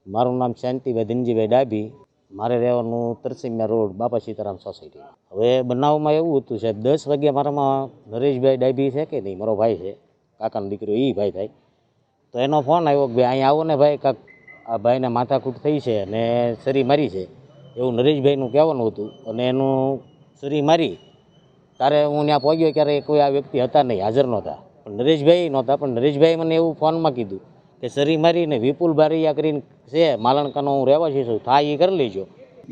મારું નામ શાંતિભાઈ ધનજીભાઈ ડાભી. મારે રહેવાનું તરસીમિયા રોડ બાપા સીતારામ સોસાયટી. હવે બનાવમાં એવું હતું સાહેબ, 10 વાગ્યા મારામાં નરેશભાઈ ડાભી છે કે નહીં, મારો ભાઈ છે, કાકાનો દીકરો, એ ભાઈ થાય. તો એનો ફોન આવ્યો કે ભાઈ અહીંયા આવો ને ભાઈ, કાંક આ ભાઈને માથાકૂટ થઈ છે અને સરી મારી છે, એવું નરેશભાઈનું કહેવાનું હતું. અને એનું સરી મારી ત્યારે હું ત્યાં પહોંચ્યો ત્યારે કોઈ આ વ્યક્તિ હતા નહીં, હાજર નહોતા. પણ નરેશભાઈ નહોતા, પણ નરેશભાઈ મને એવું ફોનમાં કીધું કે સરી મારીને વિપુલ બારૈયા કરીને છે માલણકાનો, હું રહેવાસી છું, થાય એ કરી લેજો.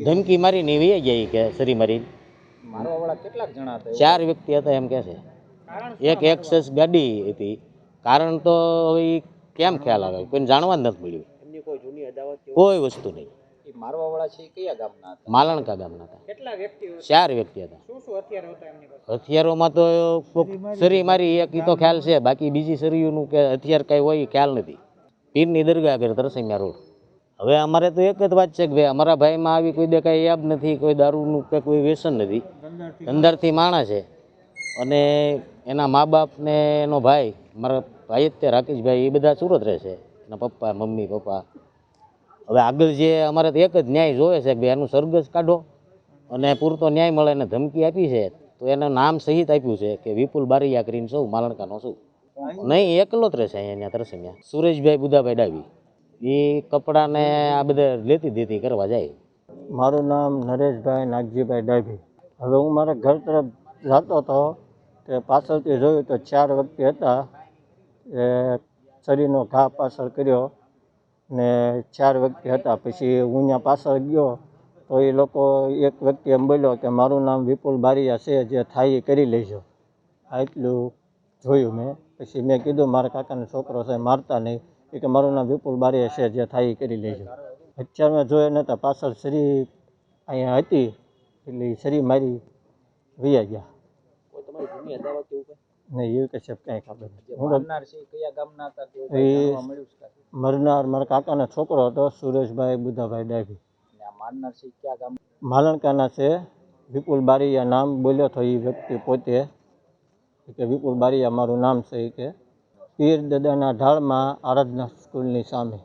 ધમકી મારીને એવી જાય કે સરી મારી. કેટલાક જણા હતા? 4 વ્યક્તિ હતા એમ કહે છે. એક એક્સેસ ગાડી હતી. કારણ તો હવે કેમ ખ્યાલ આવે, કોઈને જાણવા જ નથી મળ્યું. એમની કોઈ જૂની અદાવત કોઈ વસ્તુ નહીં. મારવાવાળા છે કયા ગામના હતા? માલણકા ગામના હતા. કેટલા વ્યક્તિઓ? 4 વ્યક્તિ હતા. શું શું હથિયારો હતા એમની પાસે? હથિયારોમાં તો સરી મારી એક ઈ તો ખ્યાલ છે, બાકી બીજી સરીઓનું કે હથિયાર કાંઈ હોય એ ખ્યાલ નથી. પીરની દરગાહ આગળ તરસૈયા રોડ. હવે અમારે તો એક જ વાત છે કે ભાઈ અમારા ભાઈમાં આવી કોઈ દે કાંઈ યાબ નથી, કોઈ દારૂનું કે કોઈ વ્યસન નથી, ધંધારથી માણસ છે. અને એના મા બાપ ને એનો ભાઈ, મારા ભાઈ જ તે રાકેશભાઈ, એ બધા સુરત રહે છે, એના પપ્પા, મમ્મી, પપ્પા. હવે આગળ જે અમારે તો એક જ ન્યાય જોવે છે કે ભાઈ એનું સરઘસ કાઢો અને પૂરતો ન્યાય મળે. એને ધમકી આપી છે તો એનું નામ સહિત આપ્યું છે કે વિપુલ બારૈયા કરીને છું, માલણકાનો છું. નહીં, એકલો જ રહેશે અહીંયા તરસૈયા. સુરેશભાઈ બુધાભાઈ ડાભી, એ કપડાને આ બધા લેતી દેતી કરવા જાય. મારું નામ નરેશભાઈ નાગજીભાઈ ડાભી. હવે હું મારા ઘર તરફ જતો હતો તે પાછળથી જોયું તો 4 વ્યક્તિ હતા. એ શરીરનો ઘા પાછળ કર્યો ને 4 વ્યક્તિ હતા. પછી હું ત્યાં પાછળ ગયો તો એ લોકો, એક વ્યક્તિ એમ બોલ્યો કે મારું નામ વિપુલ બારૈયા છે, જે થાય એ કરી લેજો. આટલું જોયું મેં. પછી મેં કીધું મારા કાકાનો છોકરો છે, મારતા નહીં. એ કે મારું નામ વિપુલ બારૈયા છે, જે થાય એ કરી લેજો. અત્યારે મેં જોયા નહોતા, પાછળ શરી અહીંયા હતી એટલે શરી મારી વૈયા ગયા. કોઈ તમારી જૂની અદાવત એવું કંઈ? નહીં, એવું કે સાહેબ કાંઈ ખબર નથી. હું મારનાર છે કયા ગામના હતા તેવું એ કંઈ જાણવા મળ્યું છે? મરનાર મારા કાકાનો છોકરો હતો, સુરેશભાઈ બુધાભાઈ ડાભી. અને આ મારનાર છે કયા ગામ? માલણકાના છે. વિપુલ બારૈયા નામ બોલ્યો હતો એ વ્યક્તિ પોતે, કે વિપુલ બારૈયા મારું નામ છે. એ કે પીર દાદાના ઢાળમાં આરાધના સ્કૂલની સામે.